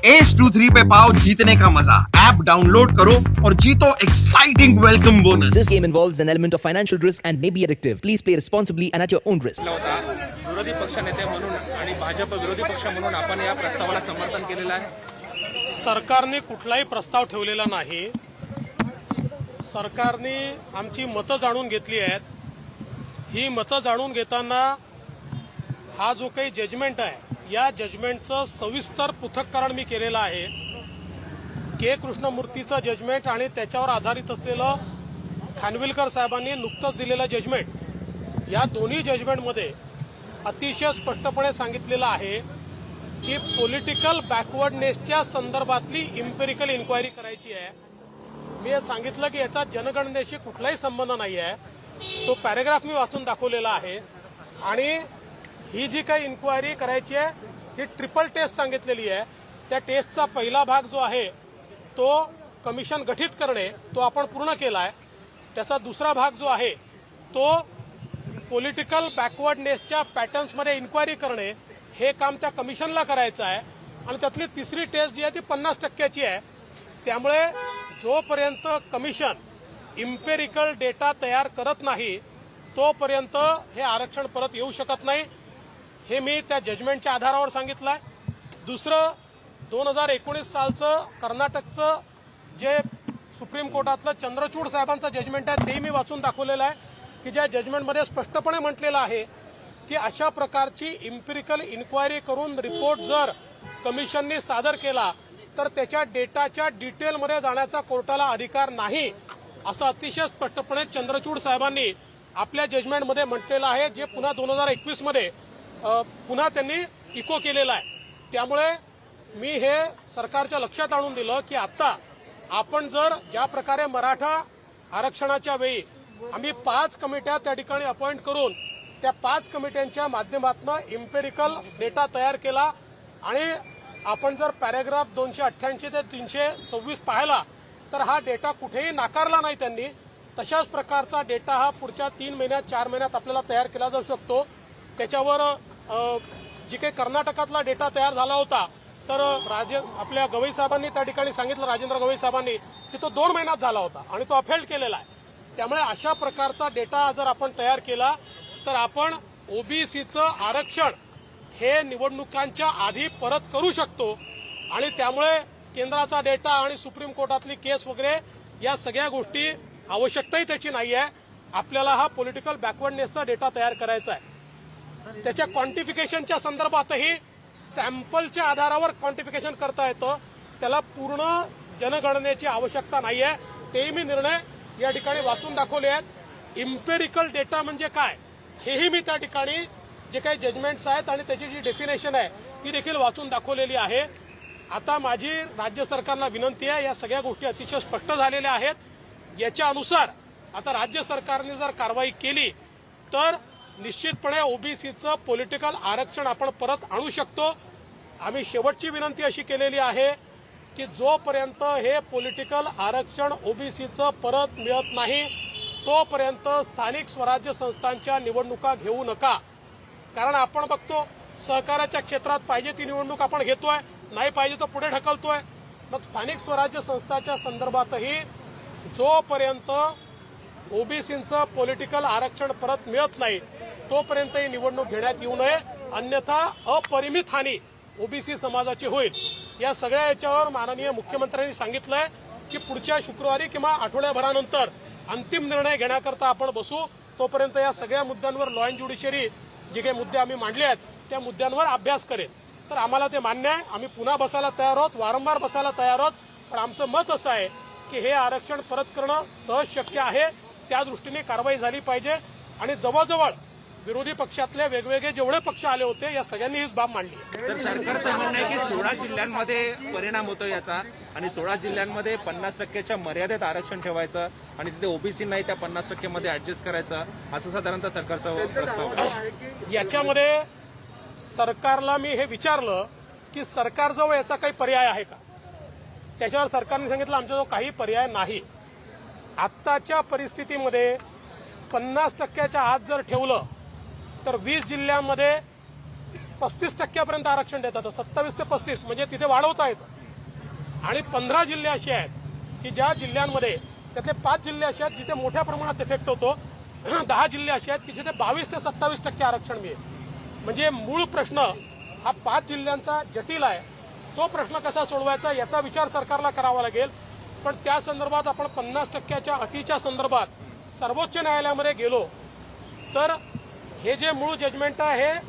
Ace23 पे पाओ जीतने का मजा। ऐप डाउनलोड करो और जीतो exciting welcome bonus. This game involves an element of financial risk and may be addictive. Please play responsibly and at your own risk. होता विरोधी पक्षनेते म्हणून आणि भाजप विरोधी पक्ष म्हणून आपण या प्रस्तावाला समर्थन केलेलं आहे। सरकारने कुठलाही प्रस्ताव ठेवलेला नाही। सरकारने आमची मतं जाणून घेतली आहेत। ही मतं जाणून घेताना हा जो काही जजमेंट आहे या जजमेंटचं सविस्तर पृथक्करण मी केलेलं आहे। के कृष्णमूर्तीचं जजमेंट आणि त्याच्यावर आधारित असलेलं खानविलकर साहेबांनी नुकतंच दिलेलं जजमेंट, या दोन्ही जजमेंटमध्ये अतिशय स्पष्टपणे सांगितलेलं आहे की पॉलिटिकल बॅकवर्डनेसच्या संदर्भातली इम्पेरिकल इन्क्वायरी करायची आहे। मी हे सांगितलं की याचा जनगणनेशी कुठलाही संबंध नाही आहे। तो पॅरेग्राफ मी वाचून दाखवलेला आहे आणि ही जी काही इन्क्वायरी करायची आहे ही ट्रिपल टेस्ट सांगितलेली आहे। त्या टेस्टचा पहिला भाग जो आहे तो कमिशन गठीत करणे, तो आपण पूर्ण केला आहे। त्याचा दुसरा भाग जो आहे तो पॉलिटिकल बॅकवर्डनेसच्या पॅटर्न्समध्ये इन्क्वायरी करणे, हे काम त्या कमिशनला करायचं आहे। आणि त्यातली तिसरी टेस्ट जी आहे ती 50% आहे। त्यामुळे जोपर्यंत कमिशन इम्पेरिकल डेटा तयार करत नाही तोपर्यंत हे आरक्षण परत येऊ शकत नाही, हे मी त्या जजमेंटच्या आधारावर सांगितलं आहे। दुसरं 2019 सालचं कर्नाटकचं जे सुप्रीम कोर्टातलं चंद्रचूड साहेबांचं जजमेंट आहे ते मी वाचून दाखवलेलं आहे की ज्या जजमेंटमध्ये स्पष्टपणे म्हटलेलं आहे की अशा प्रकारची इम्पेरिकल इन्क्वायरी करून रिपोर्ट जर कमिशनने सादर केला तर त्याच्या डेटाच्या डिटेलमध्ये जाण्याचा कोर्टाला अधिकार नाही, असं अतिशय स्पष्टपणे चंद्रचूड साहेबांनी आपल्या जजमेंटमध्ये म्हटलेलं आहे, जे पुन्हा 2021 मध्ये पुन्हा त्यांनी इको केलेलं आहे। त्यामुळे मी हे सरकारच्या लक्षात आणून दिलं की आता आपण जर ज्या प्रकारे मराठा आरक्षणाच्या वेळी आम्ही 5 कमिट्या त्या ठिकाणी अपॉइंट करून त्या 5 कमिट्यांच्या माध्यमातून इम्पेरिकल डेटा तयार केला आणि आपण जर पॅरेग्राफ 288 ते 326 पाहिला तर हा डेटा कुठेही नाकारला नाही त्यांनी। तशाच प्रकारचा डेटा हा पुढच्या 3 महिन्यात 4 महिन्यात आपल्याला तयार केला जाऊ शकतो। त्याच्यावर जी काही कर्नाटकातला डेटा तयार झाला होता तर आपल्या गवई साहेबांनी त्या ठिकाणी सांगितलं, राजेंद्र गवई साहेबांनी, की तो 2 महिन्यात झाला होता आणि तो अफेल्ड केलेला आहे। त्यामुळे अशा प्रकारचा डेटा जर आपण तयार केला तर आपण ओबीसीचं आरक्षण हे निवडणुकांच्या आधी परत करू शकतो आणि त्यामुळे केंद्राचा डेटा आणि सुप्रीम कोर्टातली केस वगैरे या सगळ्या गोष्टी आवश्यकताही त्याची नाही आहे। आपल्याला हा पॉलिटिकल बॅकवर्डनेसचा डेटा तयार करायचा आहे। त्याच्या क्वांटिफिकेशनच्या संदर्भातही सॅम्पलच्या आधारावर क्वांटिफिकेशन करता येतं, त्याला पूर्ण जनगणनेची आवश्यकता नाही आहे। तेही मी निर्णय या ठिकाणी वाचून दाखवले आहेत। इम्पेरिकल डेटा म्हणजे काय हेही मी त्या ठिकाणी जे काही जजमेंट्स आहेत आणि त्याची जी डेफिनेशन आहे ती देखील वाचून दाखवलेली आहे। आता माझी राज्य सरकारला विनंती आहे, या सगळ्या गोष्टी अतिशय स्पष्ट झालेल्या आहेत। याच्या अनुसार आता राज्य सरकारने जर कारवाई केली तर निश्चितपणे ओबीसीचं पॉलिटिकल आरक्षण आपण परत आणू शकतो। आम्ही शेवटची विनंती अशी केलेली आहे की जोपर्यंत हे पॉलिटिकल आरक्षण ओबीसीचं परत मिळत नाही तोपर्यंत स्थानिक स्वराज्य संस्थांच्या निवडणुका घेऊ नका। कारण आपण बघतो सहकाराच्या क्षेत्रात पाहिजे ती निवडणूक आपण घेतोय, नाही पाहिजे तो पुढे ढकलतोय। मग स्थानिक स्वराज्य संस्थांच्या संदर्भातही जोपर्यंत ओबीसीचं पॉलिटिकल आरक्षण परत मिळत नाही तोपर्यंत ही निवडणूक घेण्यात येऊ नये, अन्यथा अपरिमित हानी ओबीसी समाजाची होईल। या सगळ्या याच्यावर माननीय मुख्यमंत्र्यांनी सांगितलंय की पुढच्या शुक्रवारी किंवा आठवड्याभरानंतर अंतिम निर्णय घेण्याकरता आपण बसू। तोपर्यंत या सगळ्या मुद्द्यांवर लॉ अँड ज्युडिशरी जे काही मुद्दे आम्ही मांडले आहेत त्या मुद्द्यांवर अभ्यास करेल। तर आम्हाला ते मान्य आहे, आम्ही पुन्हा बसायला तयार आहोत, वारंवार बसायला तयार आहोत। पण आमचं मत असं आहे की हे आरक्षण परत करणं सहज शक्य आहे, त्या दृष्टीने कारवाई झाली पाहिजे। आणि जवळजवळ विरोधी पक्षातले वेगवेगळे जेवढे पक्ष आले होते या सगळ्यांनी हीच बाब मांडली। तर सरकारचं म्हणणं आहे की 16 जिल्ह्यांमध्ये परिणाम होतो याचा आणि 16 जिल्ह्यांमध्ये 50%च्या मर्यादेत आरक्षण ठेवायचं आणि तिथे ओबीसी नाही त्या 50% मध्ये ऍडजस्ट करायचं, असं साधारणतः सरकारचा प्रस्ताव आहे। याच्यामध्ये सरकारला मी हे विचारलं की सरकारजवळ याचा काही पर्याय आहे का, त्याच्यावर सरकारने सांगितलं आमच्याजवळ काही पर्याय नाही। आत्ताच्या परिस्थितीमध्ये 50%च्या आत जर ठेवलं तर 20 जिल्ह्यांमध्ये 35% आरक्षण देतात, 27 ते 35 म्हणजे तिथे वाढवता येतं। आणि 15 जिल्हे असे आहेत की ज्या जिल्ह्यांमध्ये त्यातले 5 जिल्हे असे आहेत जिथे मोठ्या प्रमाणात इफेक्ट होतो 10 जिल्हे असे आहेत की जिथे 22 ते 27% आरक्षण मिळेल. म्हणजे मूळ प्रश्न हा 5 जिल्ह्यांचा जटिल आहे. तो प्रश्न कसा सोडवायचा याचा विचार सरकारला करावा लागेल. पण त्या संदर्भात आपण 50%च्या अटीच्या संदर्भात सर्वोच्च न्यायालयामध्ये गेलो तर हे जे मूळ जजमेंट आहे हे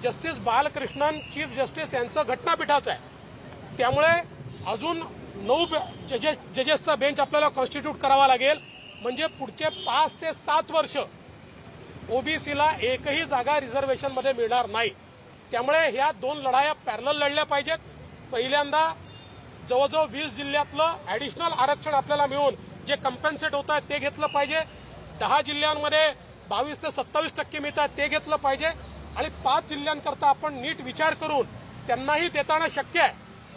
जस्टिस बालकृष्णन चीफ जस्टिस यांचं घटनापीठाचं आहे. त्यामुळे अजून 9 जजेसचा बेंच आपल्याला कॉन्स्टिट्यूट करावा लागेल. म्हणजे पुढचे 5 ते 7 वर्ष ओबीसीला एकही जागा रिझर्वेशनमध्ये मिळणार नाही. त्यामुळे ह्या 2 लढाया पॅरलल लढल्या पाहिजेत. पहिल्यांदा जवळजवळ 20 जिल्ह्यातलं ऍडिशनल आरक्षण आपल्याला मिळून जे कम्पेन्सेट होत आहे ते घेतलं पाहिजे. 10 जिल्ह्यांमध्ये 22 ते 27% मिळतात ते घेतलं पाहिजे. आणि 5 जिल्ह्यांकरता आपण नीट विचार करून त्यांनाही देताना शक्य आहे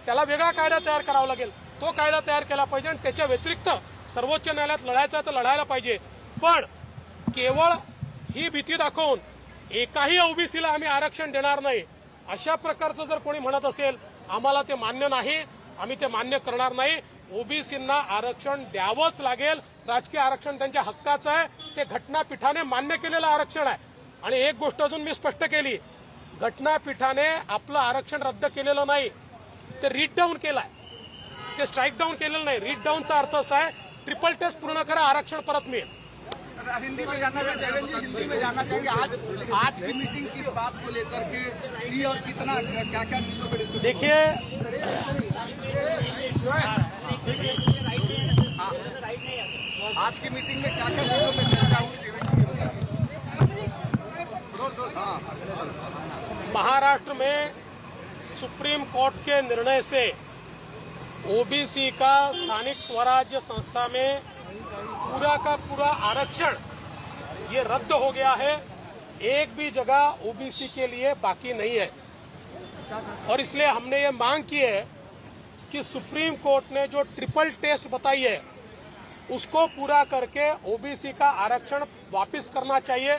त्याला वेगळा कायदा तयार करावा लागेल. तो कायदा तयार केला पाहिजे आणि त्याच्या व्यतिरिक्त सर्वोच्च न्यायालयात लढायचं तर लढायला पाहिजे. पण केवळ ही भीती दाखवून एकाही ओबीसीला आम्ही आरक्षण देणार नाही अशा प्रकारचं जर कोणी म्हणत असेल आम्हाला ते मान्य नाही. आम्ही ते मान्य करणार नाही. ओबीसींना आरक्षण द्यावंच लागेल. राजकीय आरक्षण त्यांच्या हक्काचं आहे. ते घटनापीठाने मान्य केलेलं आरक्षण आहे. आणि एक गोष्ट अजून मी स्पष्ट केली, घटनापीठाने आपलं आरक्षण रद्द केलेलं नाही, ते रीड डाऊन केलंय. ते स्ट्राईक डाऊन केलेलं नाही. रीड डाऊनचा अर्थ असा आहे ट्रिपल टेस्ट पूर्ण करा आरक्षण परत मिळेल. हिंदी में जानना चाहेंगे, हिंदी में जानना चाहेंगे आज की मीटिंग किस बात को लेकर के थी और कितना क्या क्या चीजों पर डिस्कस? देखिए आज की मीटिंग में क्या क्या चीजों पर चर्चा हुई? महाराष्ट्र में सुप्रीम कोर्ट के निर्णय से ओबीसी का स्थानिक स्वराज्य संस्था में पूरा का पूरा आरक्षण ये रद्द हो गया है. एक भी जगह ओबीसी के लिए बाकी नहीं है. और इसलिए हमने ये मांग की है कि सुप्रीम कोर्ट ने जो ट्रिपल टेस्ट बताई है उसको पूरा करके ओबीसी का आरक्षण वापस करना चाहिए.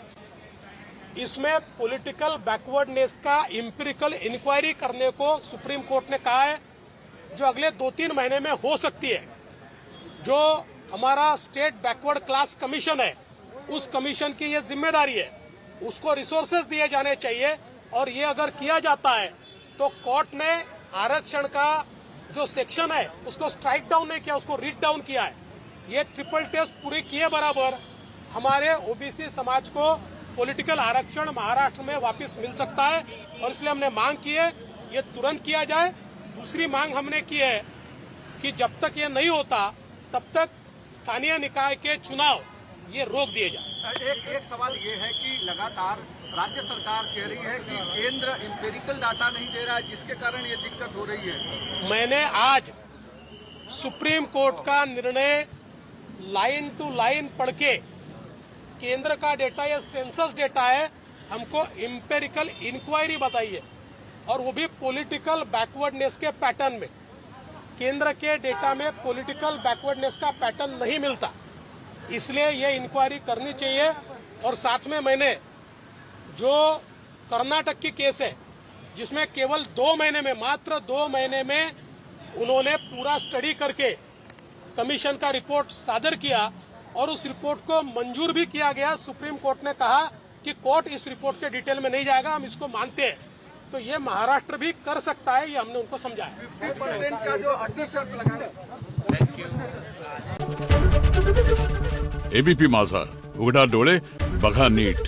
इसमें पॉलिटिकल बैकवर्डनेस का एम्पिरिकल इंक्वायरी करने को सुप्रीम कोर्ट ने कहा है जो अगले 2-3 महीने में हो सकती है. जो हमारा स्टेट बैकवर्ड क्लास कमीशन है उस कमीशन की ये जिम्मेदारी है. उसको रिसोर्सेज दिए जाने चाहिए. और ये अगर किया जाता है तो कोर्ट ने आरक्षण का जो सेक्शन है उसको स्ट्राइक डाउन नहीं किया, उसको रीड डाउन किया है. ये ट्रिपल टेस्ट पूरे किए बराबर हमारे ओबीसी समाज को पॉलिटिकल आरक्षण महाराष्ट्र में वापस मिल सकता है. और इसलिए हमने मांग की है ये तुरंत किया जाए. दूसरी मांग हमने की है कि जब तक ये नहीं होता तब तक स्थानीय निकाय के चुनाव ये रोक दिए जाए. एक सवाल ये है कि लगातार राज्य सरकार कह रही है कि केंद्र एम्पिरिकल डाटा नहीं दे रहा है जिसके कारण ये दिक्कत हो रही है. मैंने आज सुप्रीम कोर्ट का निर्णय लाइन टू लाइन पढ़ के केंद्र का डेटा या सेंसस डेटा है हमको एम्पिरिकल इंक्वायरी बताई है और वो भी पॉलिटिकल बैकवर्डनेस के पैटर्न में. केंद्र के डेटा में पॉलिटिकल बैकवर्डनेस का पैटर्न नहीं मिलता. इसलिए ये इंक्वायरी करनी चाहिए. और साथ में मैंने जो कर्नाटक की केस है जिसमें केवल 2 महीने में मात्र 2 महीने में उन्होंने पूरा स्टडी करके कमीशन का रिपोर्ट सादर किया और उस रिपोर्ट को मंजूर भी किया गया. सुप्रीम कोर्ट ने कहा कि कोर्ट इस रिपोर्ट के डिटेल में नहीं जाएगा, हम इसको मानते हैं. तो ये महाराष्ट्र भी कर सकता है, ये हमने उनको समझाया. 50% का जो अटी शर्त लगाना. एबीपी माझा, उघडा डोळे बघा नीट.